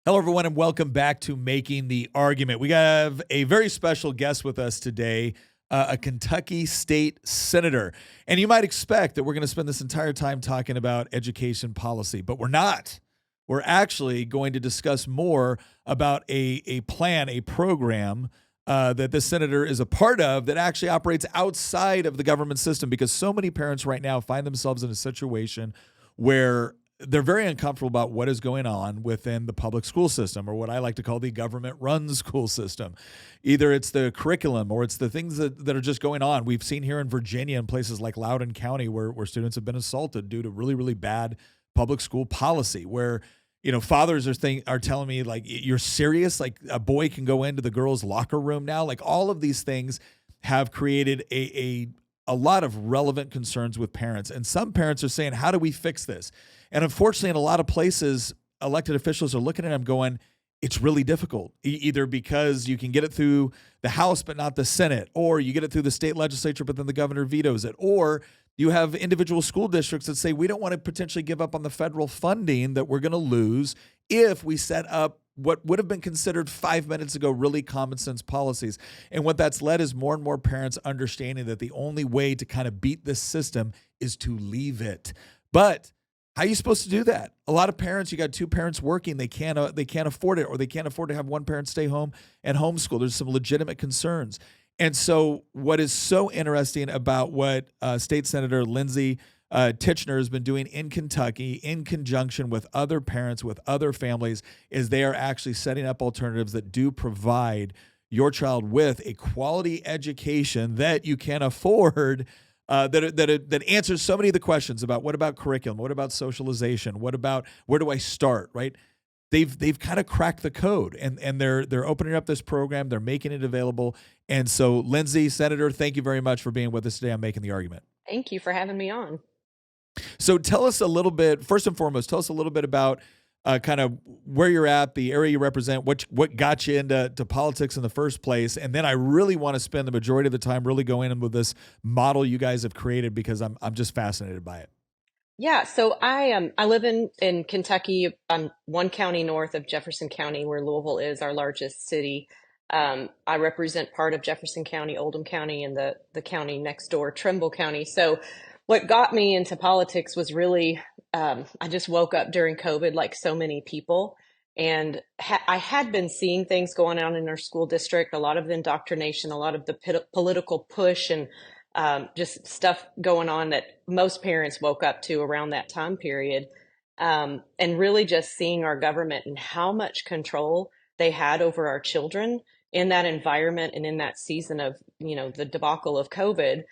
Hello, everyone, and welcome back to Making the Argument. We have a very special guest with us today, a Kentucky state senator. And you might expect that we're going to spend this entire time talking about education policy, but we're not. We're actually going to discuss more about a plan, a program that this senator is a part of that actually operates outside of the government system, because so many parents right now find themselves in a situation where they're very uncomfortable about what is going on within the public school system, or what I like to call the government-run school system. Either it's the curriculum or it's the things that are just going on. We've seen here in Virginia and places like Loudoun County where students have been assaulted due to really, really bad public school policy, where fathers are telling me, like, you're serious? Like, a boy can go into the girls' locker room now? Like, all of these things have created a lot of relevant concerns with parents. And some parents are saying, how do we fix this? And unfortunately, in a lot of places, elected officials are looking at them going, it's really difficult, either because you can get it through the House but not the Senate, or you get it through the state legislature but then the governor vetoes it, or you have individual school districts that say, we don't want to potentially give up on the federal funding that we're going to lose if we set up what would have been considered 5 minutes ago really common sense policies. And what that's led is more and more parents understanding that the only way to kind of beat this system is to leave it. But how are you supposed to do that? A lot of parents, you got two parents working, they can't afford it, or they can't afford to have one parent stay home and homeschool. There's some legitimate concerns. And so what is so interesting about what State Senator Lindsey Titchner has been doing in Kentucky in conjunction with other parents, with other families, is they are actually setting up alternatives that do provide your child with a quality education that you can afford, that answers so many of the questions about what about curriculum, what about socialization, what about where do I start, right? They've kind of cracked the code, and they're opening up this program, they're making it available. And so, Lindsey, Senator, thank you very much for being with us today on Making the Argument. Thank you for having me on. So tell us a little bit, first and foremost, tell us a little bit about kind of where you're at, the area you represent, what got you into politics in the first place. And then I really want to spend the majority of the time really going in with this model you guys have created, because I'm just fascinated by it. Yeah, so I live in Kentucky. I'm one county north of Jefferson County, where Louisville is our largest city. I represent part of Jefferson County, Oldham County, and the county next door, Trimble County. So what got me into politics was really, I just woke up during COVID, like so many people, and I had been seeing things going on in our school district, a lot of the indoctrination, a lot of the political push, and just stuff going on that most parents woke up to around that time period. And really just seeing our government and how much control they had over our children in that environment and in that season of, the debacle of COVID.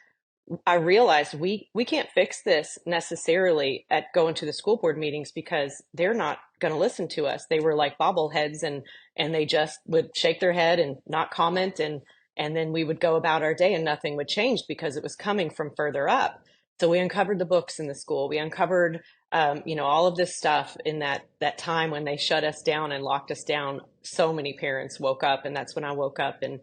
I realized we can't fix this necessarily at going to the school board meetings, because they're not going to listen to us. They were like bobbleheads, and they just would shake their head and not comment, and then we would go about our day and nothing would change because it was coming from further up. So we uncovered the books in the school. We uncovered, all of this stuff in that time when they shut us down and locked us down. So many parents woke up, and that's when I woke up. And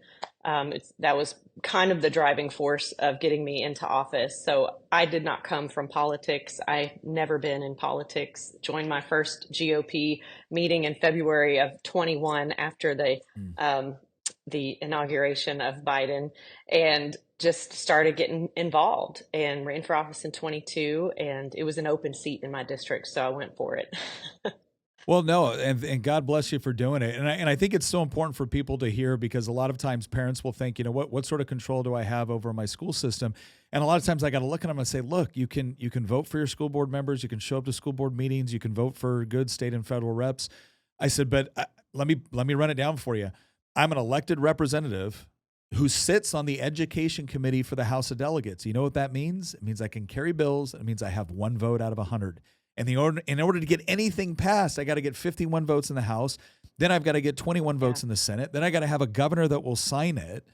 that was kind of the driving force of getting me into office. So I did not come from politics. I've never been in politics. Joined my first GOP meeting in February of 21 after the inauguration of Biden, and just started getting involved and ran for office in 22. And it was an open seat in my district, so I went for it. Well, no, and God bless you for doing it. And I think it's so important for people to hear, because a lot of times parents will think, what sort of control do I have over my school system? And a lot of times I got to look at them and say, look, you can vote for your school board members, you can show up to school board meetings, you can vote for good state and federal reps. I said, but let me run it down for you. I'm an elected representative who sits on the education committee for the House of Delegates. You know what that means? It means I can carry bills. It means I have one vote out of 100. And in order to get anything passed, I got to get 51 votes in the House. Then I've got to get 21 votes in the Senate. Then I got to have a governor that will sign it,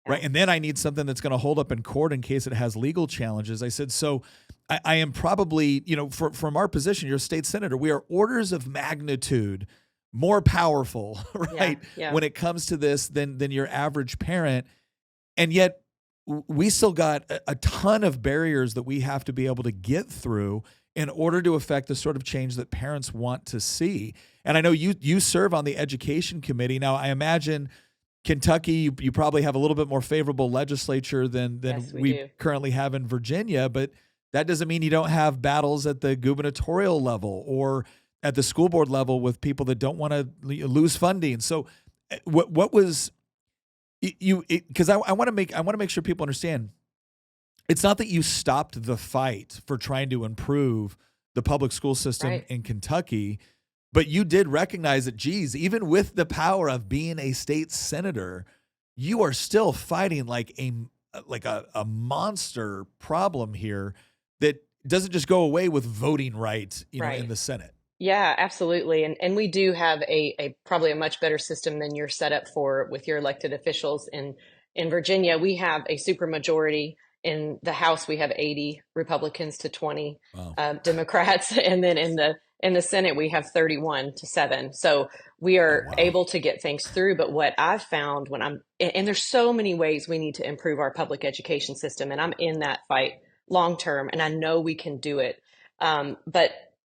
right? And then I need something that's going to hold up in court in case it has legal challenges. I said, so I am probably, from our position, you're a state senator, we are orders of magnitude more powerful, right? Yeah. When it comes to this than your average parent. And yet we still got a ton of barriers that we have to be able to get through in order to affect the sort of change that parents want to see. And I know you serve on the education committee. Now, I imagine Kentucky, you probably have a little bit more favorable legislature than Yes, we we do. currently have in Virginia, but that doesn't mean you don't have battles at the gubernatorial level or at the school board level with people that don't want to lose funding. So, what was you? Because I want to make sure people understand. It's not that you stopped the fight for trying to improve the public school system Right. in Kentucky, but you did recognize that, geez, even with the power of being a state senator, you are still fighting like a monster problem here that doesn't just go away with voting rights, in Right. the Senate. Yeah, absolutely. And we do have a probably a much better system than you're set up for with your elected officials in Virginia. We have a supermajority. In the House, we have 80 Republicans to 20 Wow. Democrats, and then in the Senate, we have 31 to 7. So we Oh, are wow. able to get things through. But what I've found when and there's so many ways we need to improve our public education system, and I'm in that fight long term, and I know we can do it. But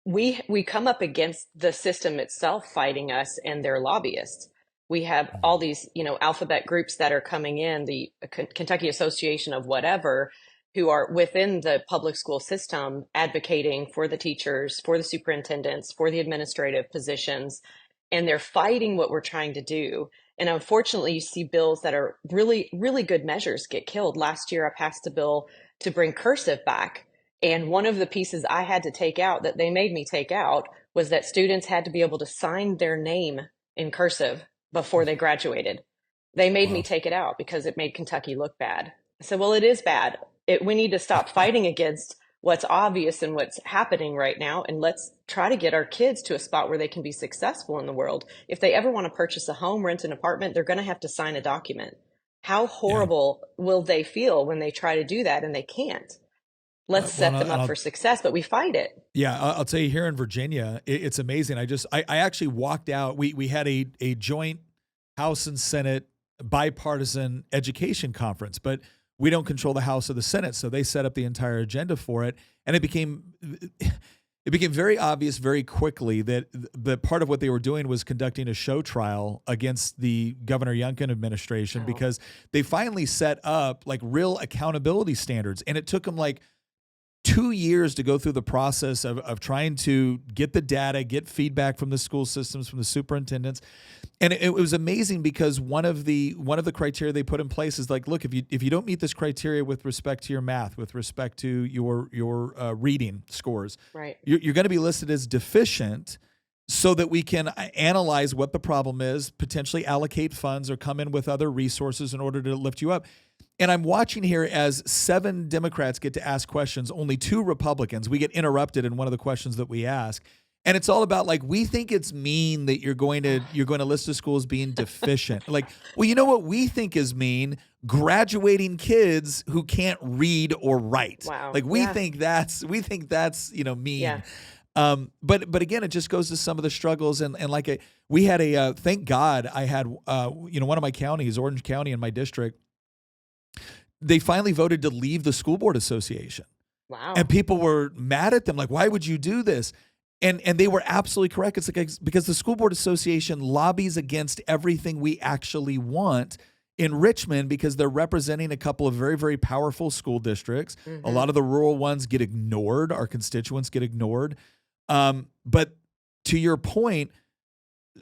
we come up against the system itself fighting us and their lobbyists. We have all these, alphabet groups that are coming in, the Kentucky Association of whatever, who are within the public school system advocating for the teachers, for the superintendents, for the administrative positions, and they're fighting what we're trying to do. And unfortunately, you see bills that are really, really good measures get killed. Last year, I passed a bill to bring cursive back. And one of the pieces I had to take out that they made me take out was that students had to be able to sign their name in cursive before they graduated. They made me Wow. take it out because it made Kentucky look bad. I said, well, it is bad. We need to stop fighting against what's obvious and what's happening right now. And let's try to get our kids to a spot where they can be successful in the world. If they ever want to purchase a home, rent an apartment, they're going to have to sign a document. How Yeah. horrible will they feel when they try to do that and they can't? Let's Well, set them and up I'll for success, but we fight it. Yeah, I'll tell you, here in Virginia, it's amazing. I actually walked out. We had a joint House and Senate bipartisan education conference, but we don't control the House or the Senate, so they set up the entire agenda for it, and it became very obvious very quickly that the part of what they were doing was conducting a show trial against the Governor Youngkin administration, Oh, because they finally set up like real accountability standards, and it took them like 2 years to go through the process of trying to get the data, get feedback from the school systems, from the superintendents. And it was amazing because one of the criteria they put in place is like, look, if you don't meet this criteria with respect to your math, with respect to your reading scores, right. you're going to be listed as deficient, so that we can analyze what the problem is, potentially allocate funds or come in with other resources in order to lift you up. And I'm watching here as 7 Democrats get to ask questions, only 2 Republicans. We get interrupted in one of the questions that we ask. And it's all about like, we think it's mean that you're going to list the school as being deficient. Like, well, you know what we think is mean? Graduating kids who can't read or write. Wow. Like Yeah. we think that's mean. Yeah. But again, it just goes to some of the struggles, and like we had thank God I had one of my counties, Orange County in my district, they finally voted to leave the school board association. Wow. And people were mad at them, like, why would you do this? And they were absolutely correct. It's like, because the school board association lobbies against everything we actually want in Richmond, because they're representing a couple of very, very powerful school districts. A lot of the rural ones get ignored. Our constituents get ignored. But to your point,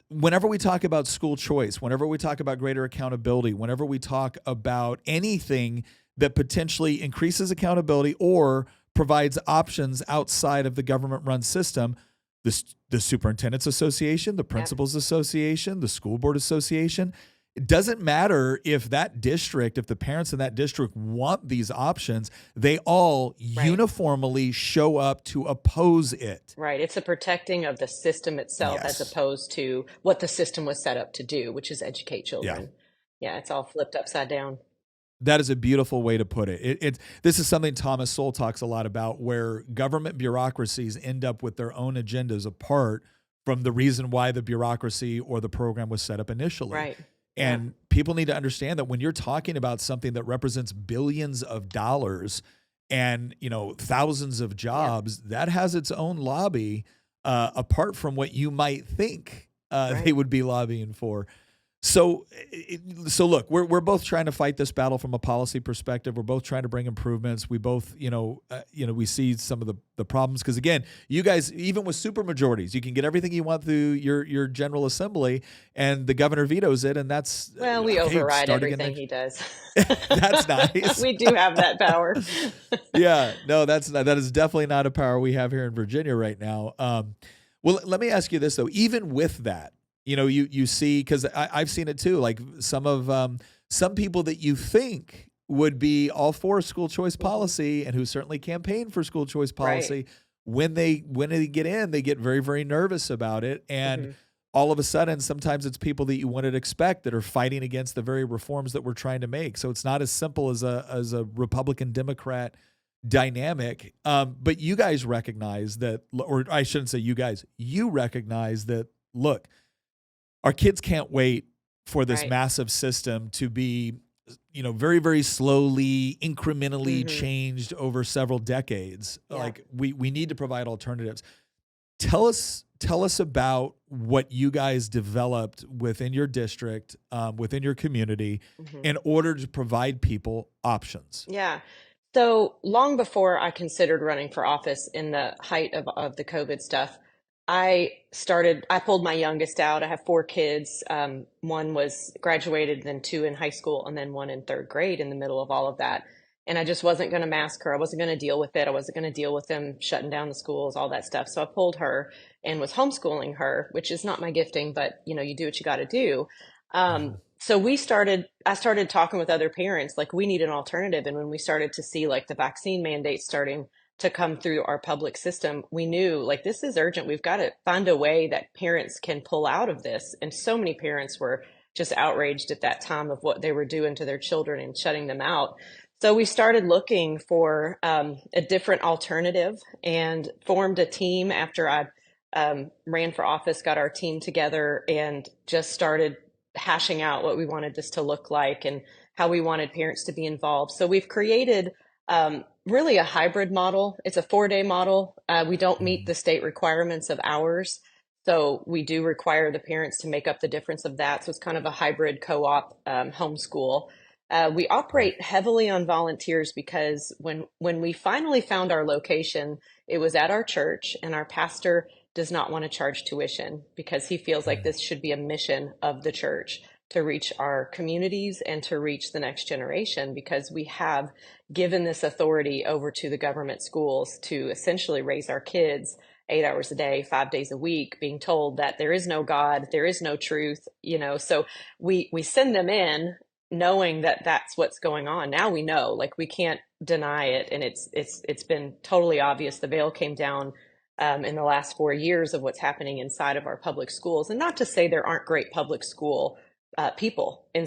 whenever we talk about school choice, whenever we talk about greater accountability, whenever we talk about anything that potentially increases accountability or provides options outside of the government-run system, the Superintendent's Association, the Principals Association, the School Board Association, it doesn't matter if the parents in that district want these options, they all uniformly show up to oppose it. Right. It's a protecting of the system itself as Yes. opposed to what the system was set up to do, which is educate children. Yeah, it's all flipped upside down. That is a beautiful way to put it. This is something Thomas Sowell talks a lot about, where government bureaucracies end up with their own agendas apart from the reason why the bureaucracy or the program was set up initially. Right. And people need to understand that when you're talking about something that represents billions of dollars and, thousands of jobs, that has its own lobby, apart from what you might think they Right. would be lobbying for. So look, we're both trying to fight this battle from a policy perspective. We're both trying to bring improvements. We both, we see some of the problems because again, you guys, even with super majorities, you can get everything you want through your General Assembly, and the governor vetoes it, and that's Well, we okay. override Starting in everything next, he does. that's nice. We do have that power. Yeah, no, that is definitely not a power we have here in Virginia right now. Well, let me ask you this though. Even with that, you see, because I've seen it too. Like some people that you think would be all for school choice policy and who certainly campaign for school choice policy, Right. when they get in, they get very, very nervous about it, and Mhm. all of a sudden, sometimes it's people that you wouldn't expect that are fighting against the very reforms that we're trying to make. So it's not as simple as a Republican Democrat dynamic. But you guys recognize that, or I shouldn't say you guys, you recognize that, look, our kids can't wait for this Right. massive system to be, very, very slowly, incrementally Mhm. changed over several decades. Yeah. Like we need to provide alternatives. Tell us about what you guys developed within your district, within your community, Mhm. in order to provide people options. Yeah. So long before I considered running for office in the height of the COVID stuff, I pulled my youngest out. I have four kids. One was graduated, then two in high school, and then one in third grade in the middle of all of that. And I just wasn't going to mask her. I wasn't going to deal with it. I wasn't going to deal with them shutting down the schools, all that stuff. So I pulled her and was homeschooling her, which is not my gifting, but you do what you got to do. Mhm. So I started talking with other parents, like we need an alternative. And when we started to see like the vaccine mandates starting to come through our public system, we knew like this is urgent. We've got to find a way that parents can pull out of this. And so many parents were just outraged at that time of what they were doing to their children and shutting them out. So we started looking for a different alternative and formed a team after I ran for office, got our team together, and just started hashing out what we wanted this to look like and how we wanted parents to be involved. So we've created really a hybrid model. It's a 4-day model. We don't meet Mhm. the state requirements of hours. So we do require the parents to make up the difference of that. So it's kind of a hybrid co-op homeschool. We Right. operate heavily on volunteers because when we finally found our location, it was at our church, and our pastor does not want to charge tuition because he feels like Mhm. this should be a mission of the church to reach our communities and to reach the next generation, because we have given this authority over to the government schools to essentially raise our kids 8 hours a day, 5 days a week, being told that there is no God, there is no truth. So we send them in knowing that that's what's going on. Now we know, like we can't deny it, and it's been totally obvious. The veil came down in the last 4 years of what's happening inside of our public schools. And not to say there aren't great public school people Sure.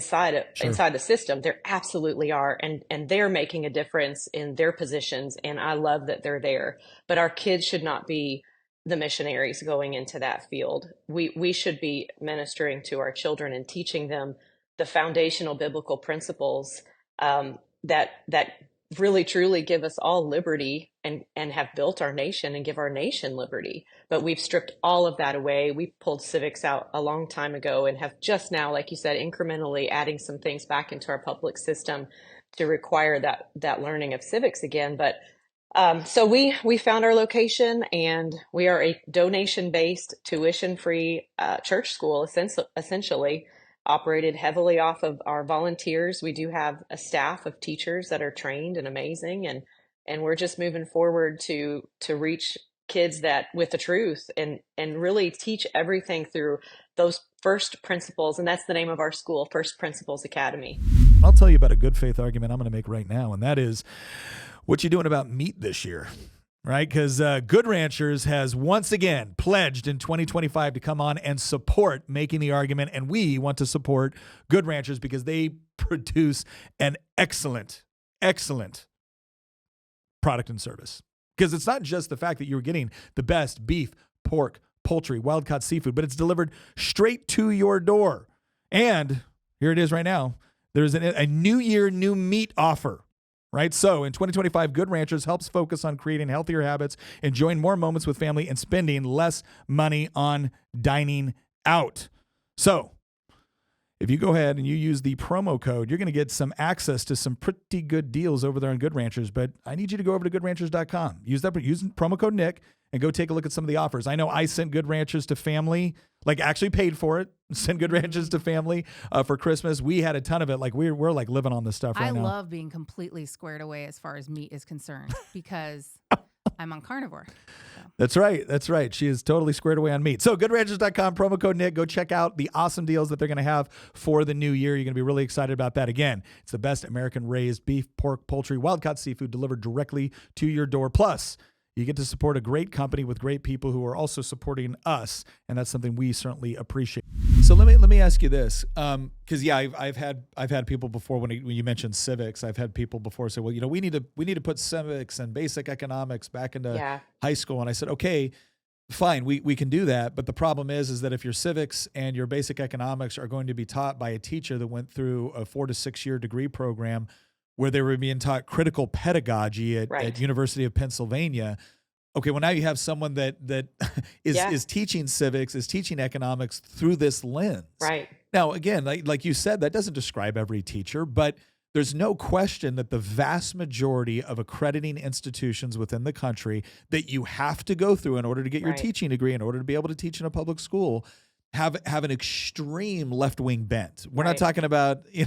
inside the system. There absolutely are, and they're making a difference in their positions. And I love that they're there. But our kids should not be the missionaries going into that field. We should be ministering to our children and teaching them the foundational biblical principles that really truly give us all liberty and have built our nation and give our nation liberty. But we've stripped all of that away. We pulled civics out a long time ago and have just now, like you said, incrementally adding some things back into our public system to require that learning of civics again. But so we found our location, and we are a donation based, tuition free church school, essentially operated heavily off of our volunteers. We do have a staff of teachers that are trained and amazing, and we're just moving forward to reach kids that with the truth and really teach everything through those first principles. And that's the name of our school, First Principles Academy. I'll tell you about a good faith argument I'm going to make right now, and that is what you doing about meat this year, right? Because Good Ranchers has once again pledged in 2025 to come on and support making the argument, and we want to support Good Ranchers because they produce an excellent, excellent product and service. Because it's not just the fact that you're getting the best beef, pork, poultry, wild caught seafood, but it's delivered straight to your door. And here it is right now. There's a new year, new meat offer. right? So in 2025, Good Ranchers helps focus on creating healthier habits, enjoying more moments with family, and spending less money on dining out. So if you go ahead and you use the promo code, you're going to get some access to some pretty good deals over there on Good Ranchers. But I need you to go over to goodranchers.com. Use promo code Nick and go take a look at some of the offers. I know I sent Good Ranchers to family, like actually paid for it. Sent Good Ranchers to family for Christmas. We had a ton of it. Like we're like living on this stuff right now. I love being completely squared away as far as meat is concerned because I'm on carnivore. So. That's right. That's right. She is totally squared away on meat. So goodranchers.com, promo code Nick. Go check out the awesome deals that they're going to have for the new year. You're going to be really excited about that. Again, it's the best American-raised beef, pork, poultry, wild-caught seafood delivered directly to your door. Plus, you get to support a great company with great people who are also supporting us, and that's something we certainly appreciate. So let me ask you this, because I've had people before when you mentioned civics. I've had people before say, well, we need to put civics and basic economics back into high school, and I said, okay, fine, we can do that, but the problem is that if your civics and your basic economics are going to be taught by a teacher that went through a 4 to 6 year degree program where they were being taught critical pedagogy at University of Pennsylvania. Okay, well now you have someone that is teaching civics, is teaching economics through this lens. Right. Now, again, like you said, that doesn't describe every teacher, but there's no question that the vast majority of accrediting institutions within the country that you have to go through in order to get your teaching degree, in order to be able to teach in a public school, have an extreme left-wing bent. We're not talking about, we're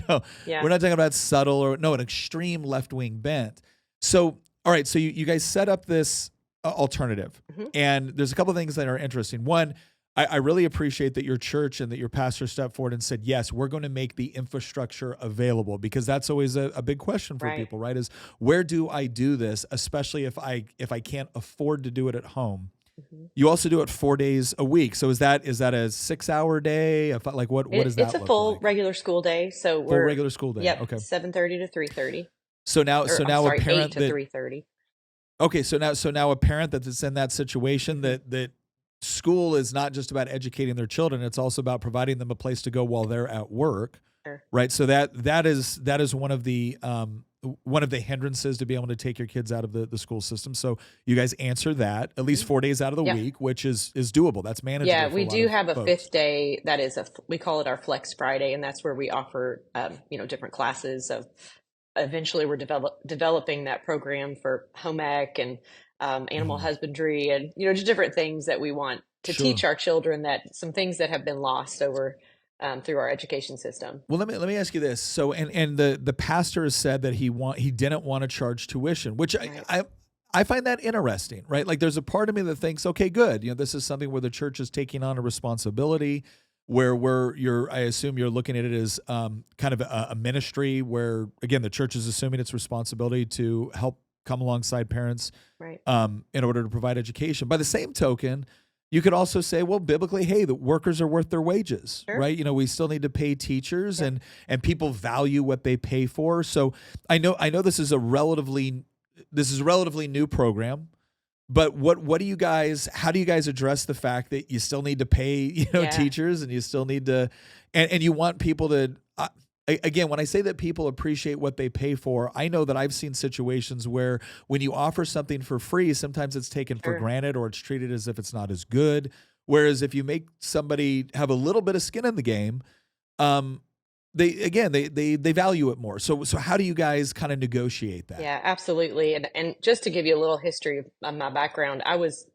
not talking about subtle an extreme left-wing bent. So, all right, so you guys set up this alternative, and there's a couple of things that are interesting. One, I really appreciate that your church and that your pastor stepped forward and said, yes, we're going to make the infrastructure available, because that's always a big question for people, right? Is where do I do this, especially if I can't afford to do it at home? You also do it 4 days a week. So is that a 6-hour day? What does that look like? It's a full regular school day. So full regular school day. Yep, Okay. 7:30 to 3:30. So now a parent 8 to 3:30. Okay, so now a parent that's in that situation that school is not just about educating their children, it's also about providing them a place to go while they're at work. Sure. Right? So that is one of the hindrances to be able to take your kids out of the school system. So you guys answer that at least 4 days out of the week, which is doable. That's manageable. Yeah, for we do have a folks. fifth day. That is we call it our Flex Friday, and that's where we offer different classes of. Eventually, we're developing that program for home ec and animal husbandry, and just different things that we want to teach our children, that some things that have been lost over through our education system. Well, let me ask you this. So, and the pastor has said that he didn't want to charge tuition, which I find that interesting, right? Like, there's a part of me that thinks, okay, good, this is something where the church is taking on a responsibility, where I assume you're looking at it as kind of a ministry where, again, the church is assuming its responsibility to help come alongside parents in order to provide education. By the same token, you could also say, well, biblically, hey, the workers are worth their wages, right? We still need to pay teachers, and people value what they pay for. So I know this is a relatively new program. But how do you guys address the fact that you still need to pay, teachers, and you still need to, and you want people to, again, when I say that people appreciate what they pay for, I know that I've seen situations where when you offer something for free, sometimes it's taken for granted, or it's treated as if it's not as good. Whereas if you make somebody have a little bit of skin in the game, they value it more. So how do you guys kind of negotiate that? Yeah, absolutely. And just to give you a little history of my background,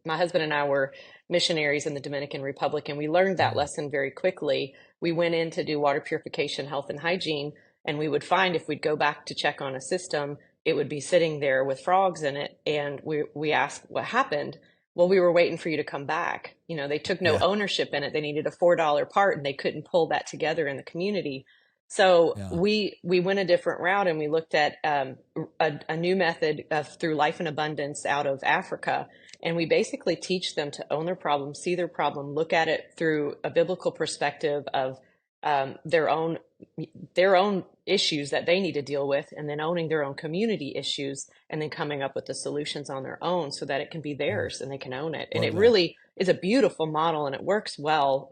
my husband and I were missionaries in the Dominican Republic, and we learned that lesson very quickly. We went in to do water purification, health and hygiene, and we would find if we'd go back to check on a system, it would be sitting there with frogs in it. And we asked what happened. Well, we were waiting for you to come back. They took no ownership in it. They needed a $4 part, and they couldn't pull that together in the community. So we went a different route, and we looked at a new method through Life in Abundance out of Africa. And we basically teach them to own their problem, see their problem, look at it through a biblical perspective of their own issues that they need to deal with, and then owning their own community issues, and then coming up with the solutions on their own so that it can be theirs and they can own it. And it really is a beautiful model, and it works well.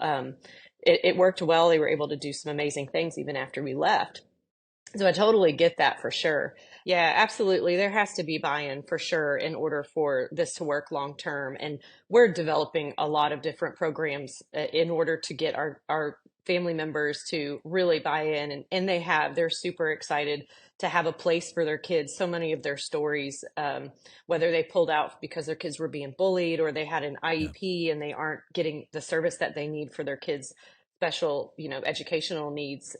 It worked well. They were able to do some amazing things even after we left. So I totally get that for sure. Yeah, absolutely. There has to be buy-in for sure in order for this to work long term. And we're developing a lot of different programs in order to get our family members to really buy in. And they have, they're super excited to have a place for their kids. So many of their stories, whether they pulled out because their kids were being bullied or they had an Yeah. IEP and they aren't getting the service that they need for their kids' special, educational needs.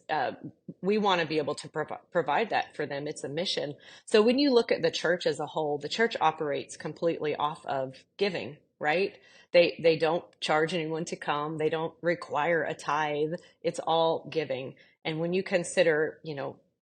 We want to be able to provide that for them. It's a mission. So when you look at the church as a whole, the church operates completely off of giving, right? They don't charge anyone to come. They don't require a tithe. It's all giving. And when you consider,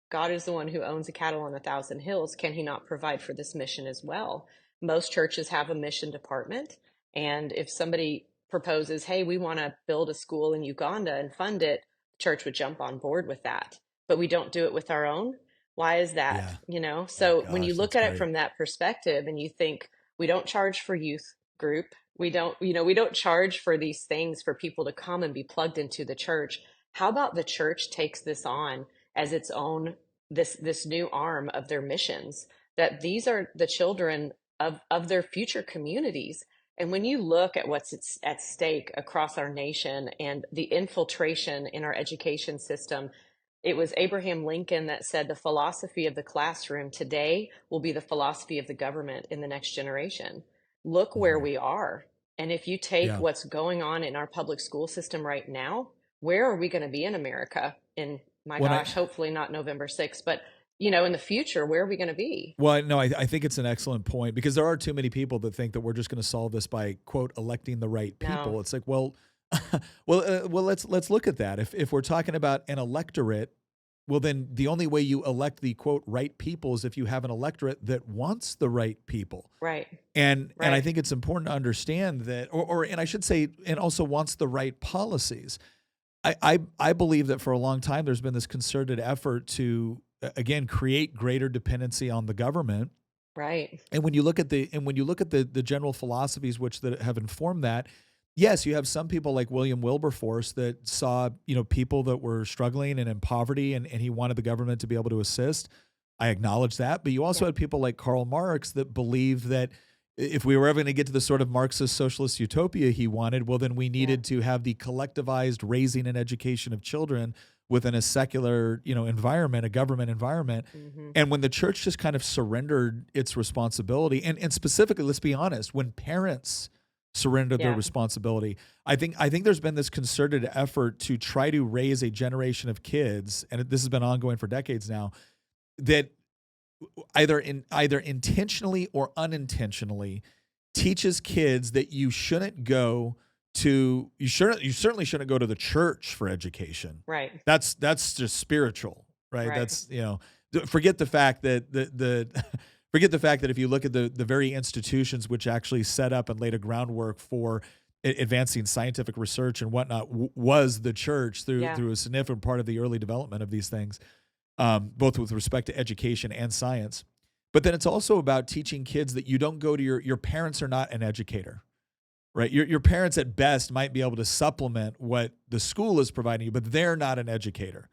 God is the one who owns a cattle on 1,000 hills, can he not provide for this mission as well? Most churches have a mission department. And if somebody proposes, hey, we want to build a school in Uganda and fund it, church would jump on board with that. But we don't do it with our own. Why is that? Yeah. Oh So when you gosh, look that's at it great. from that perspective and you think we don't charge for youth group, we don't charge for these things for people to come and be plugged into the church. How about the church takes this on as its own, this new arm of their missions, that these are the children of their future communities. And when you look at what's at stake across our nation and the infiltration in our education system, it was Abraham Lincoln that said the philosophy of the classroom today will be the philosophy of the government in the next generation. Look where Mhm. we are. And if you take Yeah. what's going on in our public school system right now, where are we going to be in America in, my When I gosh, hopefully not November 6th, but in the future, where are we going to be? Well, no, I think it's an excellent point because there are too many people that think that we're just going to solve this by quote electing the right No, people. It's like, well, well, let's look at that. If we're talking about an electorate, well, then the only way you elect the quote right people is if you have an electorate that wants the right people. right, And I right, think it's important to understand that, or and I should say, and also wants the right policies. I believe that for a long time there's been this concerted effort to again create greater dependency on the government. right. And when you look at the general philosophies which that have informed that, yes, you have some people like William Wilberforce that saw people that were struggling and in poverty, and he wanted the government to be able to assist. I acknowledge that, but you also Yeah, had people like Karl Marx that believed that if we were ever going to get to the sort of Marxist socialist utopia he wanted, well, then we yeah. needed to have the collectivized raising and education of children within a secular, environment, a government environment. Hmm. And when the church just kind of surrendered its responsibility, and specifically, let's be honest, when parents surrendered their Yeah, responsibility, I think there's been this concerted effort to try to raise a generation of kids, and this has been ongoing for decades now, that either intentionally or unintentionally teaches kids that you certainly shouldn't go to the church for education. right, That's just spiritual, right? right. That's forget the fact that forget the fact that if you look at the very institutions which actually set up and laid a groundwork for advancing scientific research and whatnot was the church Yeah, through a significant part of the early development of these things, both with respect to education and science. But then it's also about teaching kids that you don't go to your parents are not an educator, right? Your parents at best might be able to supplement what the school is providing you, but they're not an educator.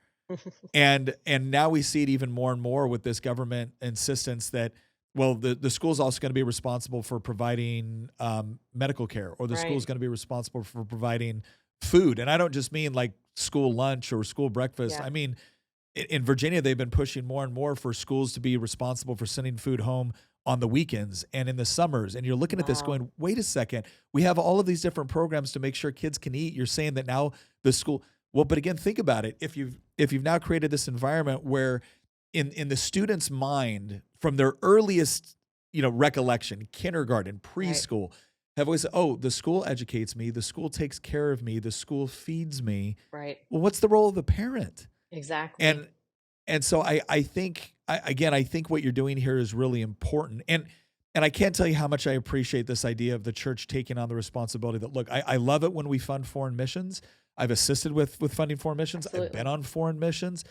And now we see it even more and more with this government insistence that, well, the school is also going to be responsible for providing medical care, or the school is right. going to be responsible for providing food. And I don't just mean like school lunch or school breakfast. Yeah, I mean, in Virginia, they've been pushing more and more for schools to be responsible for sending food home on the weekends and in the summers. And you're looking at this wow. going, wait a second, we have all of these different programs to make sure kids can eat. You're saying that now the school, well, but again, think about it. If you've now created this environment where in the student's mind, from their earliest, recollection, kindergarten, Right, preschool, have always said, oh, the school educates me, the school takes care of me, the school feeds me. right. Well, what's the role of the parent? Exactly. And and so I think I think what you're doing here is really important. And I can't tell you how much I appreciate this idea of the church taking on the responsibility that look, I love it when we fund foreign missions. I've assisted with funding foreign missions. I've been Absolutely. on foreign missions.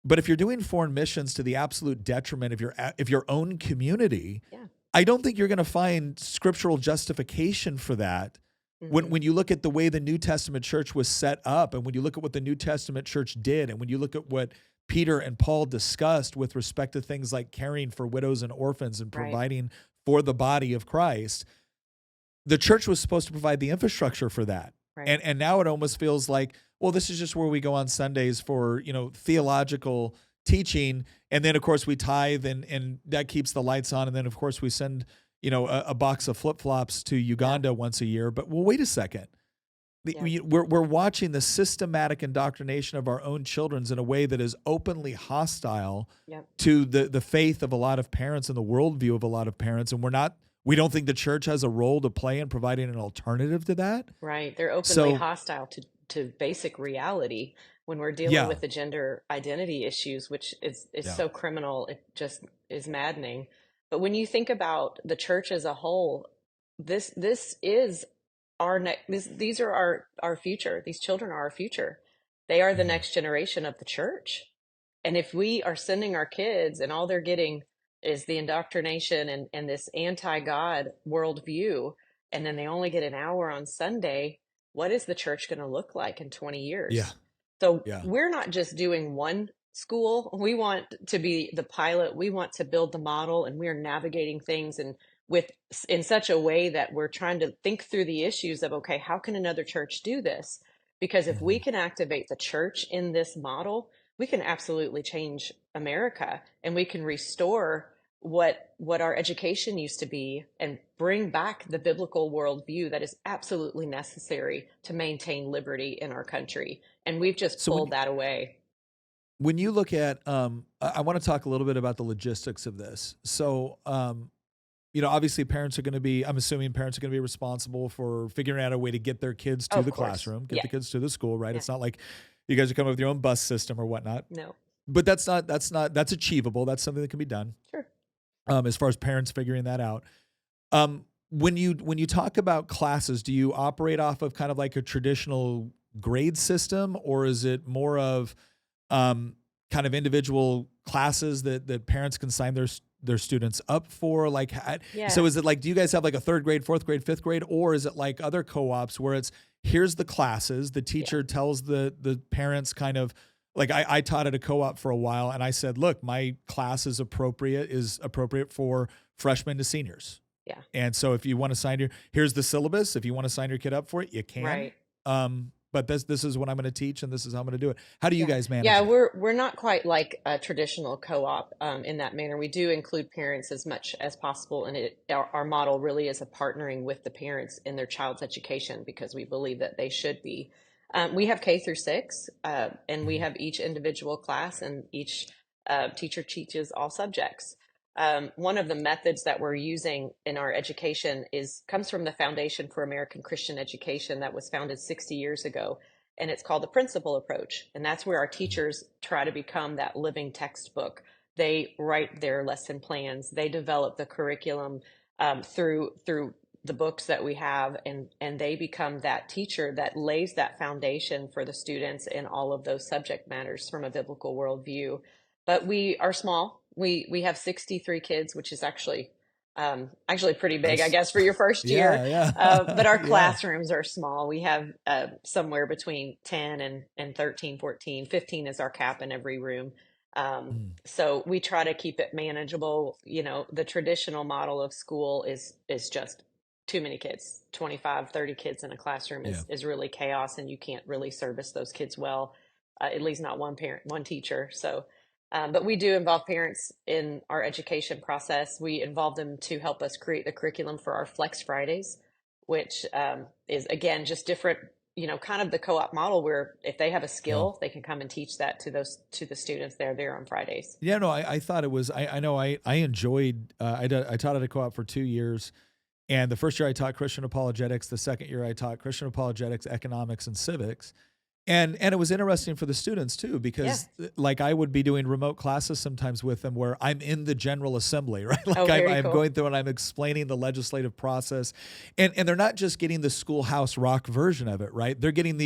But if you're doing foreign missions to the absolute detriment of your own community, Yeah. I don't think you're going to find scriptural justification for that. When Hmm. when you look at the way the New Testament church was set up, and when you look at what the New Testament church did, and when you look at what Peter and Paul discussed with respect to things like caring for widows and orphans and Right. providing for the body of Christ. The church was supposed to provide the infrastructure for that. Right. And now it almost feels like, well, this is just where we go on Sundays for, theological teaching. And then, of course, we tithe and that keeps the lights on. And then, of course, we send, a box of flip-flops to Uganda once a year. But, well, wait a second. We're watching the systematic indoctrination of our own children in a way that is openly hostile to the faith of a lot of parents and the worldview of a lot of parents. And we don't think the church has a role to play in providing an alternative to that. Right. They're openly hostile to basic reality when we're dealing with the gender identity issues, which is so criminal. It just is maddening. But when you think about the church as a whole, this is these are our future. These children are our future. They are the next generation of the church. And if we are sending our kids and all they're getting is the indoctrination and this anti-God worldview, and then they only get an hour on Sunday, what is the church going to look like in 20 years? Yeah. So we're not just doing one school. We want to be the pilot. We want to build the model, and we are navigating things in such a way that we're trying to think through the issues of, okay, how can another church do this? Because if we can activate the church in this model, we can absolutely change America, and we can restore what our education used to be and bring back the biblical worldview that is absolutely necessary to maintain liberty in our country. And we've just pulled that away. When you look at, I want to talk a little bit about the logistics of this. So, obviously I'm assuming parents are going to be responsible for figuring out a way to get their kids to the classroom, get the kids to the school, right? It's not like you guys are coming up with your own bus system or whatnot. No. But that's achievable. That's something that can be done. Sure. As far as parents figuring that out. When you talk about classes, do you operate off of kind of like a traditional grade system, or is it more of kind of individual classes that parents can sign their students up for? So is it like, do you guys have like a 3rd grade, 4th grade, 5th grade, or is it like other co-ops where it's, here's the classes, the teacher tells the parents kind of, like I taught at a co-op for a while, and I said, look, my class is appropriate for freshmen to seniors. Yeah. And so if you want to sign here's the syllabus. If you want to sign your kid up for it, you can. Right. But this is what I'm going to teach, and this is how I'm going to do it. How do you guys manage? Yeah, it? we're not quite like a traditional co-op in that manner. We do include parents as much as possible, and our model really is a partnering with the parents in their child's education, because we believe that they should be. We have K through 6, and we have each individual class, and each teacher teaches all subjects. One of the methods that we're using in our education comes from the Foundation for American Christian Education that was founded 60 years ago, and it's called the principal approach. And that's where our teachers try to become that living textbook. They write their lesson plans. They develop the curriculum through the books that we have, and they become that teacher that lays that foundation for the students in all of those subject matters from a biblical worldview. But we are small. We have 63 kids, which is actually pretty big, I guess, for your first year. But our classrooms are small. We have somewhere between 10 and 13, 14, 15 is our cap in every room. So we try to keep it manageable. The traditional model of school is just too many kids. 25, 30 kids in a classroom is really chaos, and you can't really service those kids well, at least not one teacher. So, but we do involve parents in our education process. We involve them to help us create the curriculum for our Flex Fridays, which is, again, just different, kind of the co-op model where if they have a skill, they can come and teach that to the students there on Fridays. Yeah, no, I thought it was, I know I enjoyed, I taught at a co-op for 2 years. And the first year I taught Christian apologetics. The second year I taught Christian apologetics, economics, and civics. And it was interesting for the students too, because like I would be doing remote classes sometimes with them where I'm in the General Assembly, right? Like I'm going through and I'm explaining the legislative process. And they're not just getting the Schoolhouse Rock version of it, right? They're getting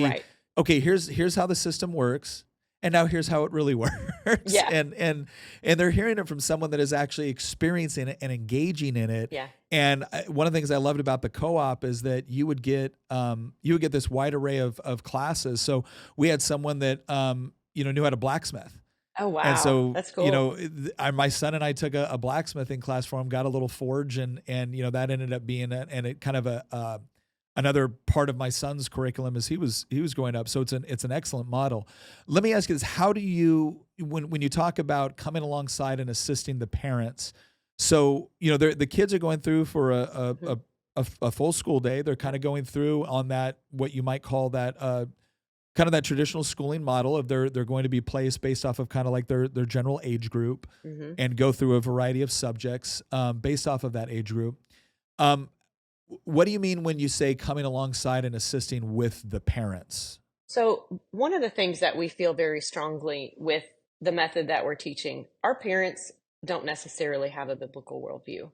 okay, here's how the system works. And now here's how it really works. Yeah. And they're hearing it from someone that is actually experiencing it and engaging in it. Yeah. And one of the things I loved about the co-op is that you would get this wide array of classes. So we had someone that knew how to blacksmith. Oh, And wow. so, That's cool. my son and I took a blacksmithing class for him, got a little forge, and that ended up being and it kind of another part of my son's curriculum as he was growing up. So it's an excellent model. Let me ask you this: how do you when you talk about coming alongside and assisting the parents? So the kids are going through for Mhm. a full school day. They're kind of going through on that what you might call that kind of that traditional schooling model of they're going to be placed based off of kind of like their general age group Mhm. and go through a variety of subjects based off of that age group. Um, what do you mean when you say coming alongside and assisting with the parents? So, one of the things that we feel very strongly with the method that we're teaching, our parents don't necessarily have a biblical worldview. Mm,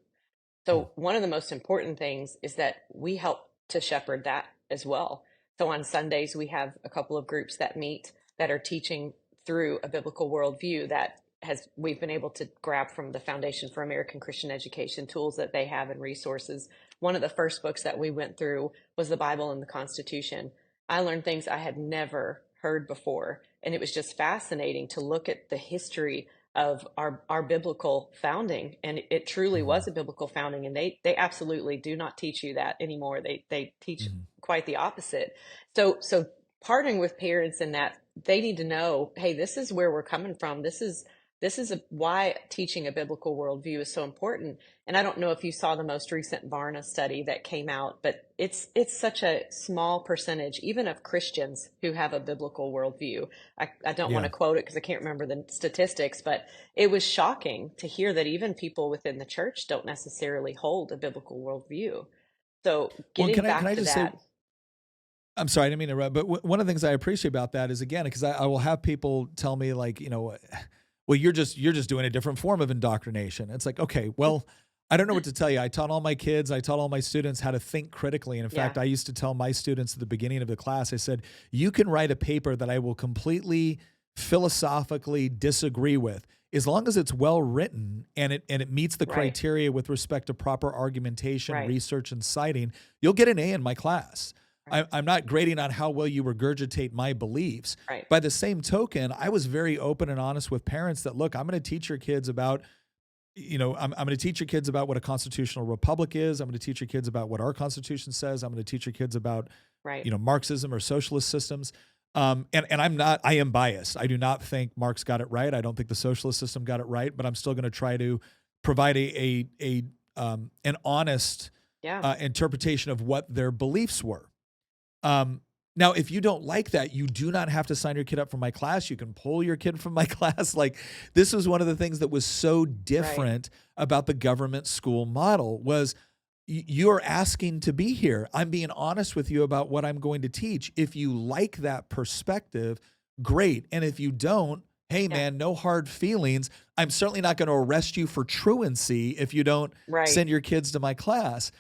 So, one of the most important things is that we help to shepherd that as well. So, on Sundays, we have a couple of groups that meet that are teaching through a biblical worldview that has we've been able to grab from the Foundation for American Christian Education tools that they have and resources. One of the first books that we went through was the Bible and the Constitution. I learned things I had never heard before, and it was just fascinating to look at the history of our biblical founding, and it truly mhm, was a biblical founding, and they absolutely do not teach you that anymore. They teach mhm, quite the opposite. So partnering with parents in that, they need to know, hey, this is where we're coming from. Why teaching a biblical worldview is so important. And I don't know if you saw the most recent Barna study that came out, but it's such a small percentage, even of Christians, who have a biblical worldview. I don't want yeah. to quote it because I can't remember the statistics, but it was shocking to hear that even people within the church don't necessarily hold a biblical worldview. So Well, getting can back I to just say, that, I'm sorry, I didn't mean to interrupt, but one of the things I appreciate about that is again because I will have people tell me like well you're just doing a different form of indoctrination. It's like okay, well. I don't know what to tell you. I taught all my kids, I taught all my students how to think critically. And in yeah, fact, I used to tell my students at the beginning of the class, I said, you can write a paper that I will completely philosophically disagree with. As long as it's well written and it meets the right, criteria with respect to proper argumentation, right, research, and citing, you'll get an A in my class. right, I'm not grading on how well you regurgitate my beliefs. right, By the same token, I was very open and honest with parents that look, I'm going to teach your kids about I'm going to teach your kids about what a constitutional republic is. I'm going to teach your kids about what our constitution says. I'm going to teach your kids about, right, Marxism or socialist systems. And I am biased. I do not think Marx got it right. I don't think the socialist system got it right, but I'm still going to try to provide an honest yeah, interpretation of what their beliefs were. Um, Now, if you don't like that, you do not have to sign your kid up for my class. You can pull your kid from my class. Like this was one of the things that was so right, different about the government school model was you're asking to be here. I'm being honest with you about what I'm going to teach. If you like that perspective, great. And if you don't, hey yeah, man, no hard feelings. I'm certainly not going to arrest you for truancy if you don't right, send your kids to my class.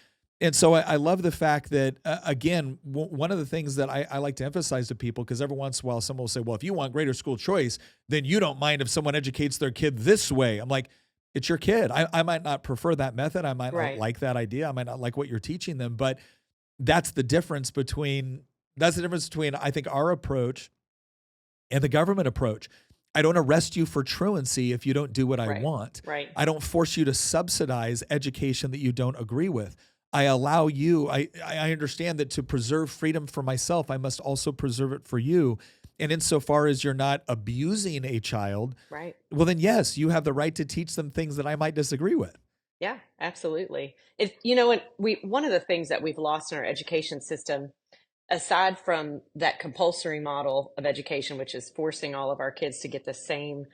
And so I love the fact that, again, one of the things that I like to emphasize to people, because every once in a while someone will say, well, if you want greater school choice, then you don't mind if someone educates their kid this way. I'm like, it's your kid. I might not prefer that method. I might not right, like that idea. I might not like what you're teaching them. But that's the difference between, I think, our approach and the government approach. I don't arrest you for truancy if you don't do what I right, want. right, I don't force you to subsidize education that you don't agree with. I allow you, I understand that to preserve freedom for myself, I must also preserve it for you. And insofar as you're not abusing a child, right. well, then yes, you have the right to teach them things that I might disagree with. Yeah, absolutely. And we one of the things that we've lost in our education system, aside from that compulsory model of education, which is forcing all of our kids to get the same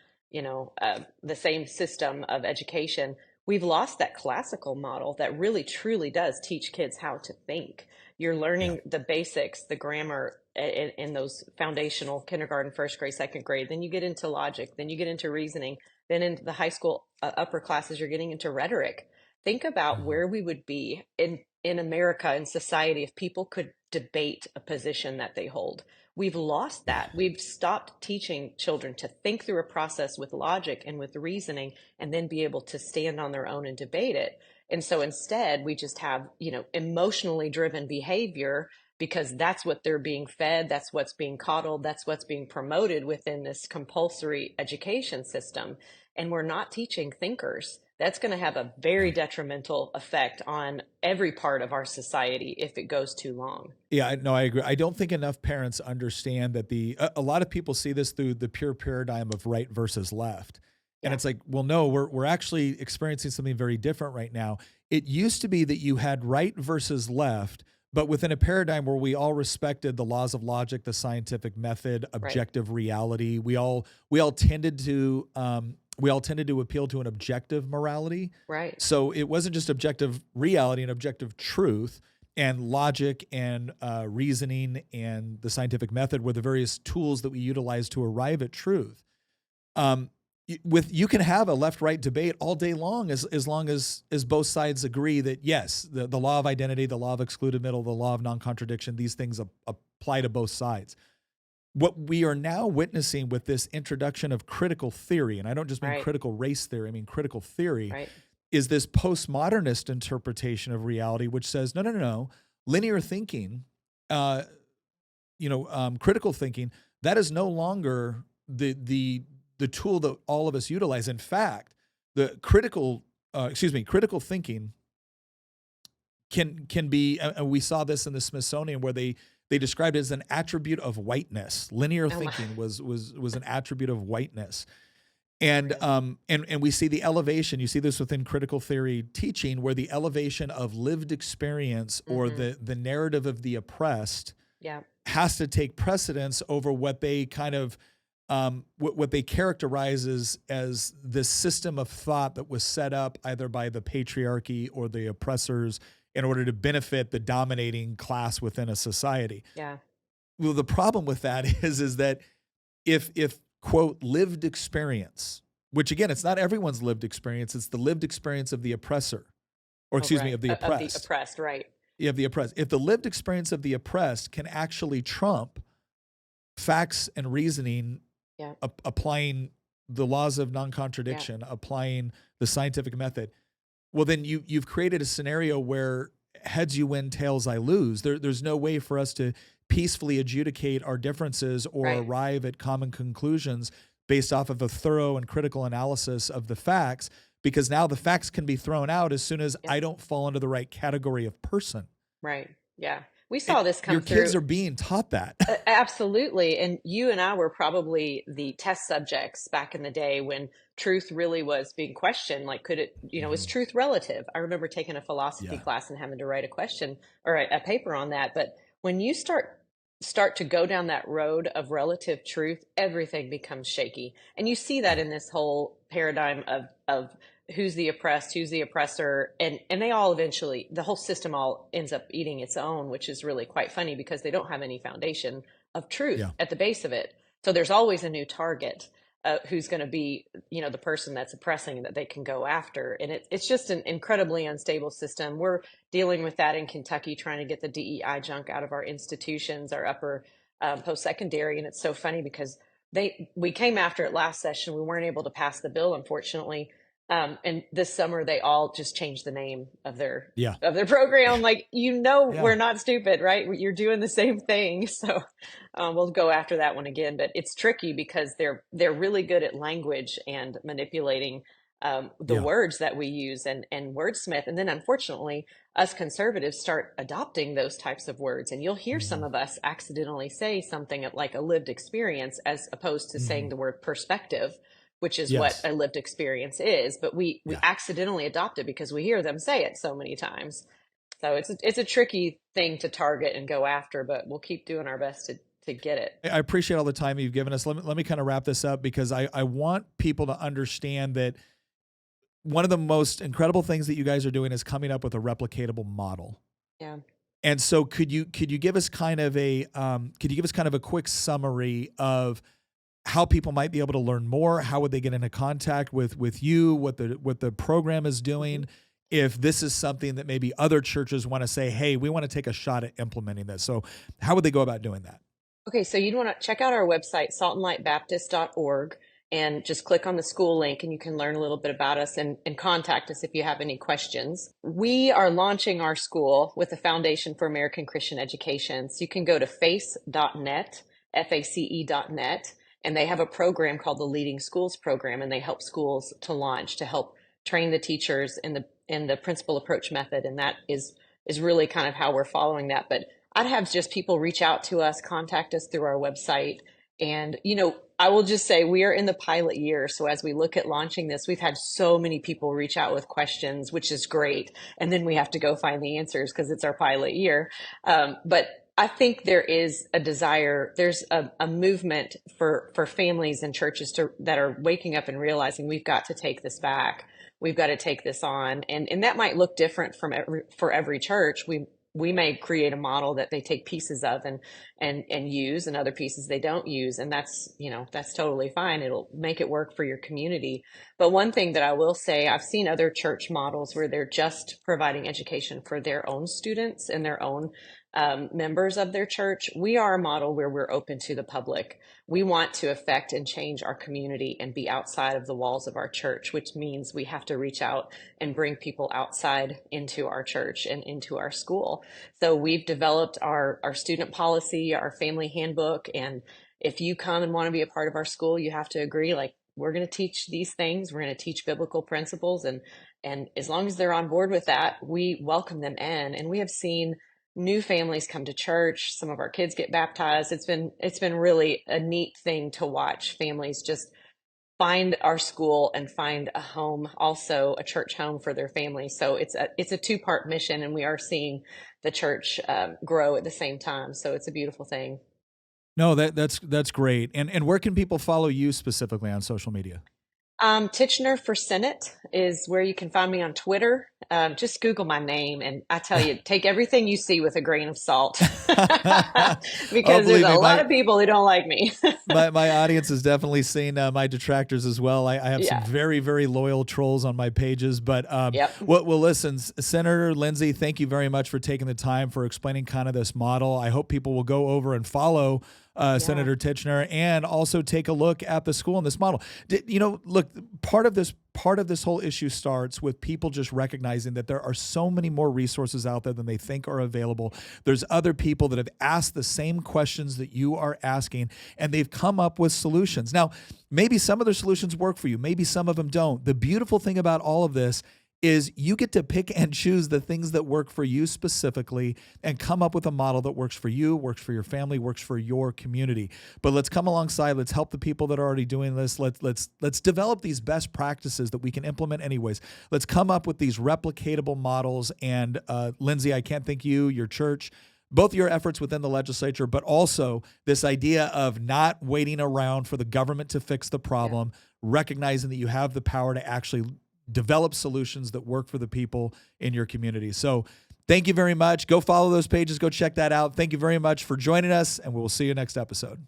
system of education, we've lost that classical model that really truly does teach kids how to think. You're Yeah. learning the basics, the grammar in those foundational kindergarten, first grade, second grade. Then you get into logic, then you get into reasoning, then into the high school upper classes, you're getting into rhetoric. Think about Mhm. where we would be in America in society if people could debate a position that they hold. We've lost Yeah. that. We've stopped teaching children to think through a process with logic and with reasoning and then be able to stand on their own and debate it. And so instead, we just have, emotionally driven behavior because that's what they're being fed, that's what's being coddled, that's what's being promoted within this compulsory education system. And we're not teaching thinkers. That's going to have a very detrimental effect on every part of our society if it goes too long. Yeah, no, I agree. I don't think enough parents understand that a lot of people see this through the pure paradigm of right versus left. And it's like, well, no, we're actually experiencing something very different right now. It used to be that you had right versus left, but within a paradigm where we all respected the laws of logic, the scientific method, objective reality. We all tended to appeal to an objective morality. Right. So it wasn't just objective reality and objective truth, and logic and reasoning and the scientific method were the various tools that we utilize to arrive at truth. You can have a left-right debate all day long as long as both sides agree that yes, the law of identity, the law of excluded middle, the law of non-contradiction, these things apply to both sides. What we are now witnessing with this introduction of critical theory, and I don't just mean critical race theory, I mean critical theory, is this postmodernist interpretation of reality, which says, no, linear thinking, critical thinking, that is no longer the tool that all of us utilize. In fact, the critical thinking can be, we saw this in the Smithsonian where they described it as an attribute of whiteness. Linear thinking was an attribute of whiteness. And we see the elevation, you see this within critical theory teaching, where the elevation of lived experience or the narrative of the oppressed has to take precedence over what they kind of what they characterize as this system of thought that was set up either by the patriarchy or the oppressors in order to benefit the dominating class within a society. Yeah. Well, the problem with that is that if quote lived experience, which again, it's not everyone's lived experience, it's the lived experience of the oppressor, or of the oppressed. Of the oppressed, right. Yeah, of the oppressed. If the lived experience of the oppressed can actually trump facts and reasoning, applying the laws of non-contradiction, applying the scientific method, well, then you've created a scenario where heads you win, tails I lose. There's no way for us to peacefully adjudicate our differences or arrive at common conclusions based off of a thorough and critical analysis of the facts, because now the facts can be thrown out as soon as I don't fall into the right category of person. Right. Yeah. We saw this come through. Your kids are being taught that. Absolutely. And you and I were probably the test subjects back in the day when truth really was being questioned. Like, could it, is truth relative? I remember taking a philosophy class and having to write a question or a paper on that. But when you start to go down that road of relative truth, everything becomes shaky. And you see that in this whole paradigm of who's the oppressed, who's the oppressor, and they all eventually, the whole system all ends up eating its own, which is really quite funny because they don't have any foundation of truth at the base of it. So there's always a new target who's going to be, the person that's oppressing that they can go after. And it's just an incredibly unstable system. We're dealing with that in Kentucky, trying to get the DEI junk out of our institutions, our upper post-secondary. And it's so funny because we came after it last session. We weren't able to pass the bill, unfortunately. And this summer they all just changed the name of their program. Like, we're not stupid, right? You're doing the same thing. So we'll go after that one again. But it's tricky because they're really good at language and manipulating the words that we use and wordsmith. And then unfortunately, us conservatives start adopting those types of words. And you'll hear some of us accidentally say something like a lived experience as opposed to saying the word perspective, which is what a lived experience is. But we accidentally adopt it because we hear them say it so many times. So it's a tricky thing to target and go after, but we'll keep doing our best to get it. I appreciate all the time you've given us. Let me kind of wrap this up because I want people to understand that one of the most incredible things that you guys are doing is coming up with a replicatable model. Yeah. And so could you give us kind of a quick summary of how people might be able to learn more? How would they get into contact with you? What the program is doing? If this is something that maybe other churches want to say, hey, we want to take a shot at implementing this. So how would they go about doing that? Okay, so you'd want to check out our website, saltandlightbaptist.org. and just click on the school link and you can learn a little bit about us and contact us if you have any questions. We are launching our school with the Foundation for American Christian Education. So you can go to face.net, FACE.net, and they have a program called the Leading Schools Program, and they help schools to launch, to help train the teachers in the principal approach method. And that is really kind of how we're following that. But I'd have just people reach out to us, contact us through our website. And, I will just say we are in the pilot year. So as we look at launching this, we've had so many people reach out with questions, which is great. And then we have to go find the answers because it's our pilot year. But I think there is a desire, there's a movement for families and churches that are waking up and realizing we've got to take this back. We've got to take this on. And that might look different for every church. We may create a model that they take pieces of and use, and other pieces they don't use. And that's totally fine. It'll make it work for your community. But one thing that I will say, I've seen other church models where they're just providing education for their own students and their own members of their church. We are a model where we're open to the public. We want to affect and change our community and be outside of the walls of our church, which means we have to reach out and bring people outside into our church and into our school. So we've developed our student policy, our family handbook. And if you come and want to be a part of our school, you have to agree, like, we're going to teach these things. We're going to teach biblical principles. And as long as they're on board with that, we welcome them in. And we have seen new families come to church. Some of our kids get baptized. It's been really a neat thing to watch families just find our school and find a home, also a church home for their family. So it's a two-part mission, and we are seeing the church grow at the same time. So it's a beautiful thing. No, that's great. And where can people follow you specifically on social media? Tichenor for Senate is where you can find me on Twitter. Just Google my name, and I tell you, take everything you see with a grain of salt because there's a lot of people who don't like me. my audience has definitely seen my detractors as well. I have some very, very loyal trolls on my pages, but well, listen, Senator Lindsey, thank you very much for taking the time for explaining kind of this model. I hope people will go over and follow Senator Titchner, and also take a look at the school and this model. Look, part of this whole issue starts with people just recognizing that there are so many more resources out there than they think are available. There's other people that have asked the same questions that you are asking, and they've come up with solutions. Now, maybe some of their solutions work for you. Maybe some of them don't. The beautiful thing about all of this is you get to pick and choose the things that work for you specifically and come up with a model that works for you, works for your family, works for your community. But let's come alongside. Let's help the people that are already doing this. Let's develop these best practices that we can implement anyways. Let's come up with these replicatable models. And Lindsey, I can't thank you, your church, both your efforts within the legislature, but also this idea of not waiting around for the government to fix the problem, recognizing that you have the power to actually develop solutions that work for the people in your community. So thank you very much. Go follow those pages. Go check that out. Thank you very much for joining us, and we will see you next episode.